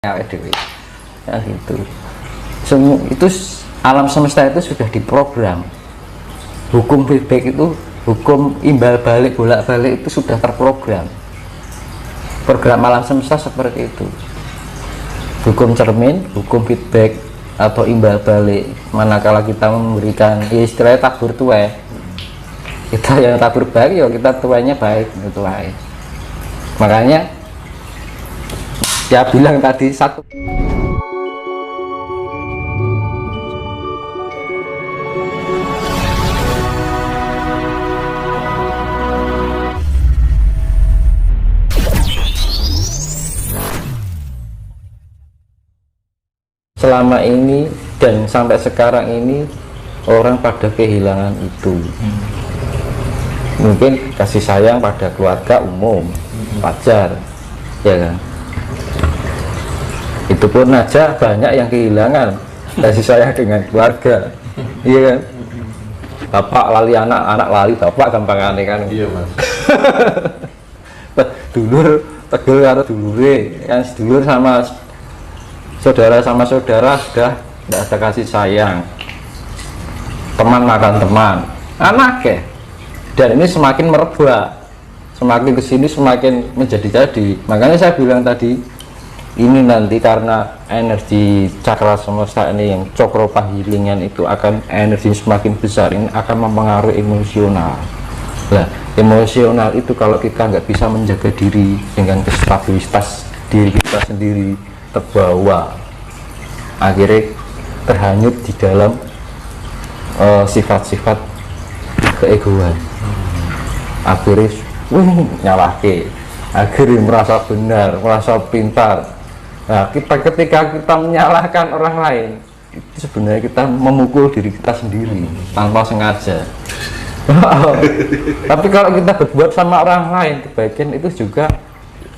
awake dhewe. Ya gitu. Itu alam semesta itu sudah diprogram. Hukum feedback itu, hukum imbal balik bolak-balik itu sudah terprogram. Program alam semesta seperti itu. Hukum cermin, hukum feedback atau imbal balik. Manakala kita memberikan ya istilahnya tabur tuai. Kita yang tabur baik ya kita tuanya baik itu baik. Makanya dia bilang tadi satu. Selama ini dan sampai sekarang ini orang pada kehilangan itu. Mungkin kasih sayang pada keluarga umum, wajar, ya kan? Itu pun aja banyak yang kehilangan kasih sayang dengan keluarga, iya kan? Bapak lali anak, anak lali bapak, gampang aneh kan? Iya mas. Dulur tegel karo dulure, yang sedulur sama saudara sudah tidak ada kasih sayang. Teman makan teman, anak ya. Dan ini semakin merebak, semakin kesini semakin menjadi-jadi. Makanya saya bilang tadi, ini nanti karena energi cakra semesta ini yang cokropahilingan itu akan energi semakin besar, ini akan mempengaruhi emosional. Nah, emosional itu kalau kita nggak bisa menjaga diri dengan stabilitas diri kita sendiri, terbawa, akhirnya terhanyut di dalam sifat-sifat keegoan. Akhirnya nyalahke, akhirnya merasa benar, merasa pintar. Nah, ketika kita menyalahkan orang lain, itu sebenarnya kita memukul diri kita sendiri tanpa sengaja. Tapi kalau kita berbuat sama orang lain kebaikan, itu juga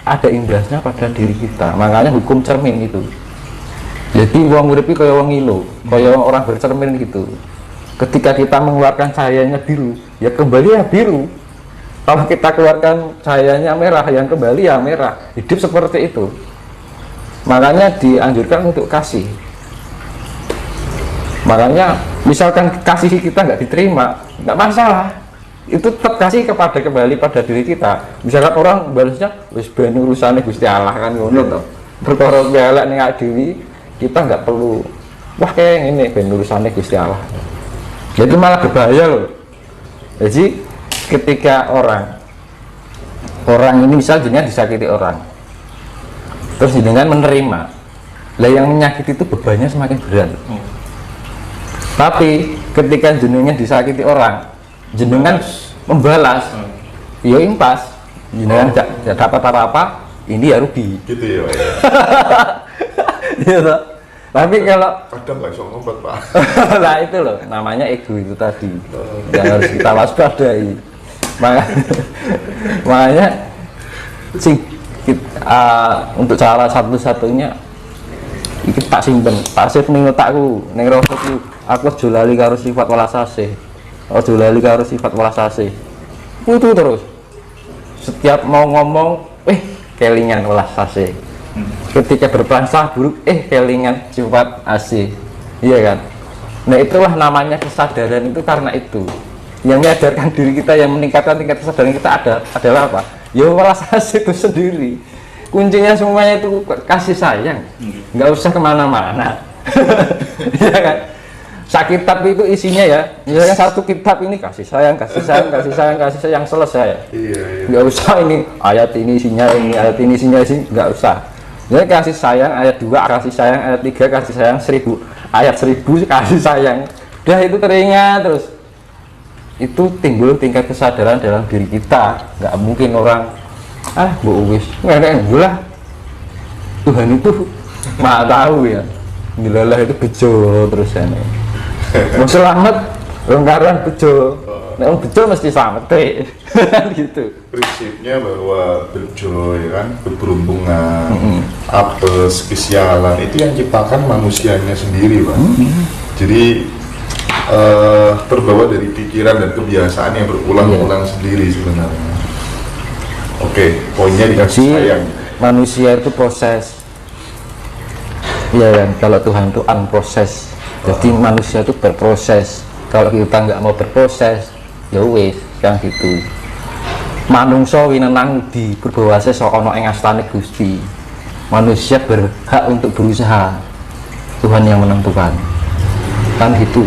ada imbasnya pada diri kita. Makanya hukum cermin itu. Jadi uang uripi kaya uang ngilu, kaya orang bercermin gitu. Ketika kita mengeluarkan cahayanya biru, ya kembali ya biru. Kalau kita keluarkan cahayanya merah, yang kembali ya merah. Hidup seperti itu. Makanya dianjurkan untuk kasih. Makanya misalkan kasih kita nggak diterima, nggak masalah. Itu tetap kasih kembali pada diri kita. Misalkan orang balasnya wis ben urusane Gusti Allah kan ngono to. Perkara elek ning awake dhewe, kita nggak perlu wah kayak ini ben urusane Gusti Allah. Jadi malah berbahaya loh. Jadi ketika orang ini misal jenengan disakiti orang, terus jenengan menerima, lah yang menyakiti itu bebannya semakin berat. Tapi ketika jenengan disakiti orang, jenengan membalas, ya impas, jenengan tidak dapat apa-apa, ini ya rugi. Gitu ya Pak ya. Gitu. Tapi kalau Kadang nggak bisa ngobat Pak. nah itu loh, namanya ego itu tadi yang harus kita waspadai. Makanya untuk cara satu-satunya iki tak simpen, tak save ning otakku, ning rasaku. Aku aja lali karo sifat welas asih. Aja lali karo sifat welas asih. Itu terus. Setiap mau ngomong, kelingan welas asih. Ketika berprasangka buruk, kelingan sifat asih. Iya kan? Nah, itulah namanya kesadaran itu karena itu. Yang menyadarkan diri kita, yang meningkatkan tingkat kesadaran kita adalah apa? Ya welas asih itu sendiri. Kuncinya semuanya itu kasih sayang. Nggak usah kemana-mana. Iya kan? Sakit kitab itu isinya ya, misalnya satu kitab ini kasih sayang, selesai. Iya. Nggak usah ini ayat ini isinya ini, ayat ini isinya ini, nggak usah. Jadi kasih sayang ayat 2, kasih sayang ayat 3, kasih sayang 1000, ayat 1000 kasih sayang. Udah itu teringat terus. Itu timbul tingkat kesadaran dalam diri kita. Nggak mungkin orang bu wis ngereng lah. Tuhan itu maha tahu ya. Nilalah itu bejo terus ya. Mau selamat longgaran bejo. Nek bejo mesti selamat gitu. Prinsipnya bahwa bejo ya kan, keberuntungan, apes, kesialan itu yang ciptakan manusianya sendiri Pak. Jadi terbawa dari pikiran dan kebiasaan yang berulang-ulang sendiri sebenarnya. Oke, poinnya dikasih sayang. Manusia itu proses Iya kan, kalau Tuhan itu unproses, jadi manusia itu berproses. Kalau kita nggak mau berproses, ya wis, kan gitu. Manungsa winenang di berbawase sok ana ing astane Gusti. Manusia berhak untuk berusaha. Tuhan yang menentukan. Kan gitu.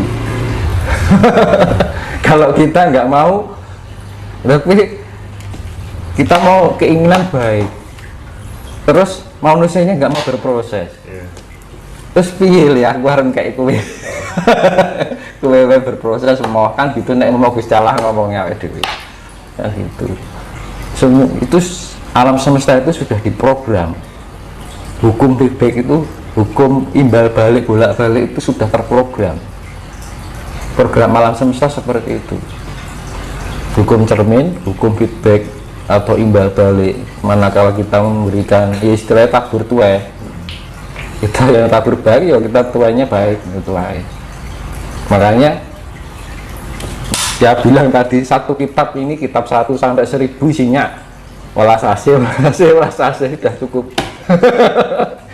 Kalau kita nggak mau, tapi kita mau keinginan baik, terus manusianya nggak mau berproses. Terus pilih ya, aku harus kayak kue. Kue berproses semua kan gitu, nek mau Gusti Allah ngomongnya dhewe. Kan gitu. Semua itu alam semesta itu sudah diprogram. Hukum feedback itu, hukum imbal balik bolak balik itu sudah terprogram. Program alam semesta seperti itu. Hukum cermin, hukum feedback atau imbal balik. Manakala kita memberikan istilahnya tabur tuai, kita yang tabur baik ya kita tuanya baik itu aja. Makanya dia bilang tadi satu kitab ini, kitab 1 sampai 1000 isinya welas asih sudah cukup.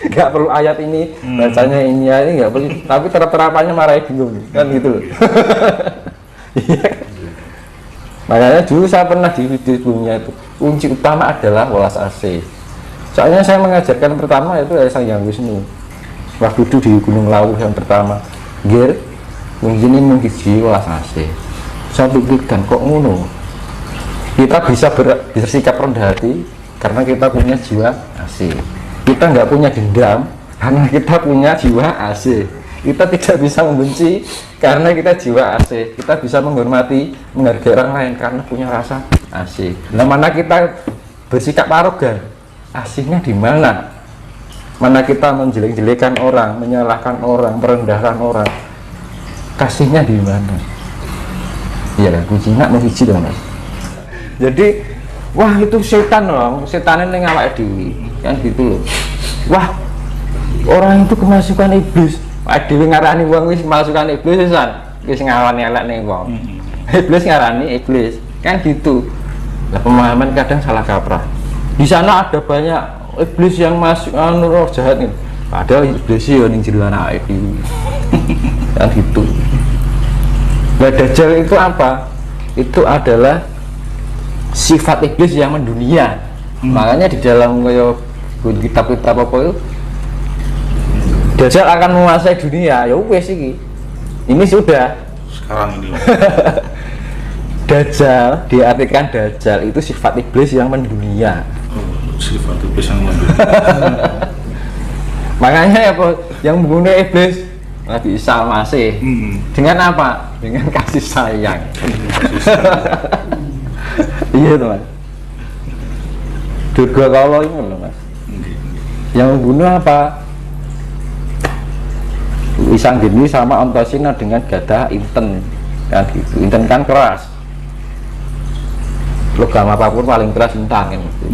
Nggak perlu ayat ini, bacanya ini nggak perlu, tapi terapannya marahnya bingung kan gitu loh. Iya. Makanya dulu saya pernah di video sebelumnya itu kunci utama adalah welas asih. Soalnya saya mengajarkan pertama itu dari Sang Hyang Wisnu waktu itu di Gunung Lawuh yang pertama, Gir mungkin ini mengisi welas asih. Saya pikirkan kok ngono, kita bisa bersikap rendah hati karena kita punya jiwa asih. Kita nggak punya dendam karena kita punya jiwa asih. Kita tidak bisa membenci karena kita jiwa asih. Kita bisa menghormati, menghargai orang lain karena punya rasa asih. Nah, mana kita bersikap arogan, asihnya di mana? Mana kita menjelek-jelekan orang, menyalahkan orang, merendahkan orang, kasihnya di mana? Iya kan, kuncinya mau hiji dong mas. Jadi, wah itu setan loh, setannya yang ngawak dewi, kan gitu loh. Wah, orang itu kemasukan iblis. Dewi ngarani wong wis kemasukan iblis san, wis ngawani elek ning wong. Iblis ngarani iblis, kan gitu. Nah, pemahaman kadang salah kaprah. Di sana ada banyak iblis yang masuk roh jahat nih. Padahal iblis yo ning jero anake dhewe. Kan gitu. Nah, Dajjal itu apa? Itu adalah sifat iblis yang mendunia. Makanya di dalam kitab-kitab apa itu, Dajjal akan menguasai dunia. Ya wes ini sudah sekarang ini. Dajjal diartikan Dajjal itu sifat iblis yang mendunia. Sifat iblis yang mendunia. Makanya apa yang membunuh iblis Nabi Isa masih dengan apa? Dengan kasih sayang. Iya teman. Durga kalau ini loh mas. Yang membunuh apa? Isang gini sama Antasina dengan gada inten kan gitu. Inten kan keras. Logam apapun paling keras intan kan gitu.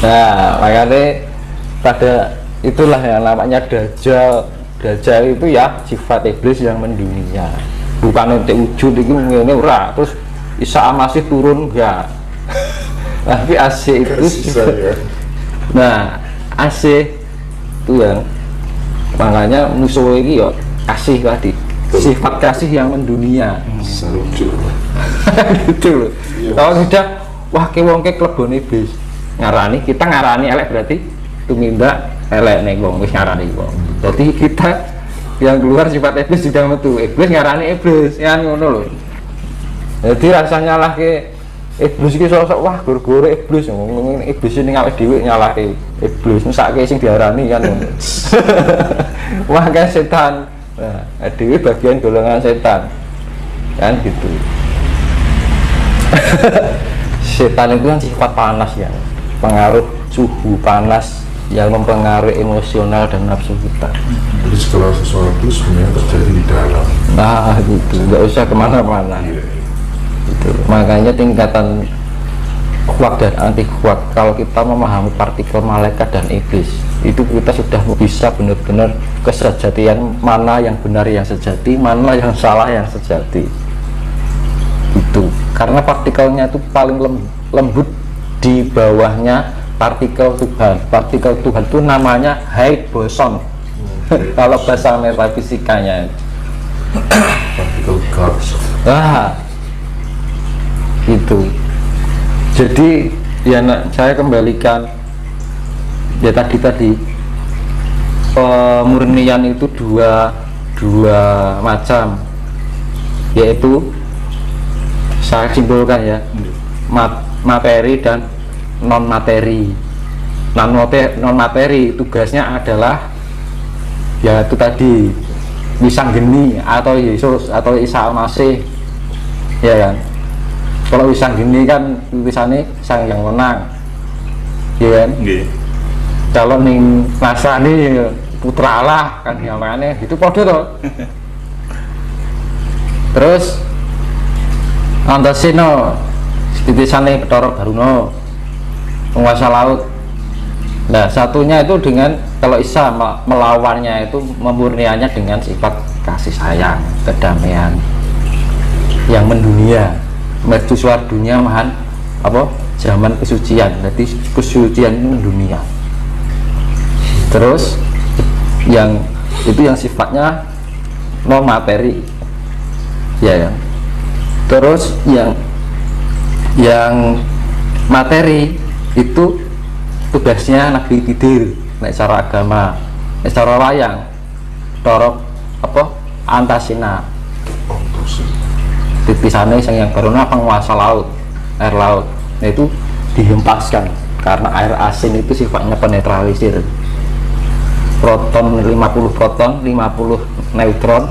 Nah makanya pada itulah yang namanya Dajjal. Dajjal itu ya sifat iblis yang mendunia, bukan untuk wujud itu ini ora. Terus Isa masih turun enggak, tapi AC itu Ya. nah AC itu yang makanya musuh ini ya kasih tadi, sifat kasih yang mendunia. Lucu. Gitu loh. Kalau sudah wah kewongke klebon iblis ngarani, kita ngarani elek berarti tumindak elek nih wong wis ngarani wong. Jadi kita yang keluar sifat iblis sudah metu, iblis ngarani iblis kan ngono loh. Jadi rasanya lah ke iblis ki sosok wah guru-guru iblis ngomong iblis ini ngawet dhewe nyalahke iblis mesake sing diarani kan ngono. Wah kan setan. Nah, dhewe bagian golongan setan. Kan gitu. Setan itu kan sifat panas ya, pengaruh suhu panas yang mempengaruhi emosional dan nafsu kita. Jadi segala sesuatu sebenarnya terjadi di dalam. Nah gitu, nggak usah kemana-mana. Gitu. Makanya tingkatan kuat dan anti kuat, kalau kita memahami partikel malaikat dan iblis, itu kita sudah bisa benar-benar kesejatian mana yang benar yang sejati, mana yang salah yang sejati. Itu karena partikelnya itu paling lembut di bawahnya partikel Tuhan. Partikel Tuhan itu namanya Higgs boson. Kalau bahasa metafisikanya partikel gas. Itu. Jadi ya saya kembalikan ya tadi pemurnian itu dua macam, yaitu saya simpulkan ya, materi dan non materi. Non materi tugasnya adalah ya itu tadi Wisanggeni atau Yesus atau Isa Al-Masih, ya kan. Kalau Wisanggeni kan tulisannya sang yang menang, ya kan. Kalau ning Nasrani putra Allah kan yang makanya itu podo toh. Terus Antasino tulisannya Bathara Baruna penguasa laut. Nah satunya itu dengan kalau Isa melawannya itu memurniannya dengan sifat kasih sayang, kedamaian yang mendunia, mercusuar dunia mahan apa zaman kesucian. Jadi kesucian itu mendunia. Terus yang itu yang sifatnya non materi, ya kan. Terus yang materi itu tugasnya Nabi Khidir, nek cara agama, nek cara wayang torok apa Antasina tipisane sang yang Baruna penguasa laut, air laut. Nah itu dihempaskan karena air asin itu sifatnya penetralisir, proton 50 proton 50 neutron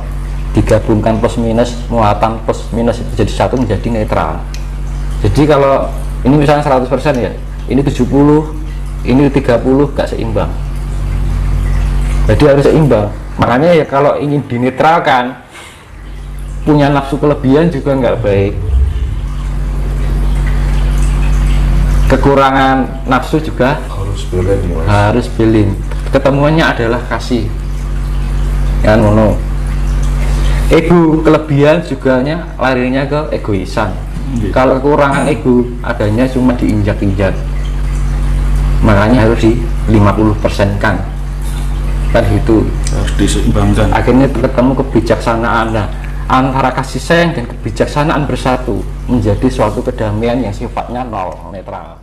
digabungkan plus minus, muatan plus minus itu jadi satu menjadi netral. Jadi kalau ini misalnya 100% ya, ini 70, ini 30 gak seimbang. Jadi harus seimbang. Makanya ya kalau ingin dinetralkan, punya nafsu kelebihan juga nggak baik. Kekurangan nafsu juga harus balance. Ketemuannya adalah kasih. Kan ngono. Ego kelebihan juga larinya ke egoisan. Kalau kekurangan ego adanya cuma diinjak-injak. Makanya harus di 50% kan itu harus diseimbangkan. Akhirnya ketemu kebijaksanaan. Nah, antara kasih sayang dan kebijaksanaan bersatu menjadi suatu kedamaian yang sifatnya nol, netral.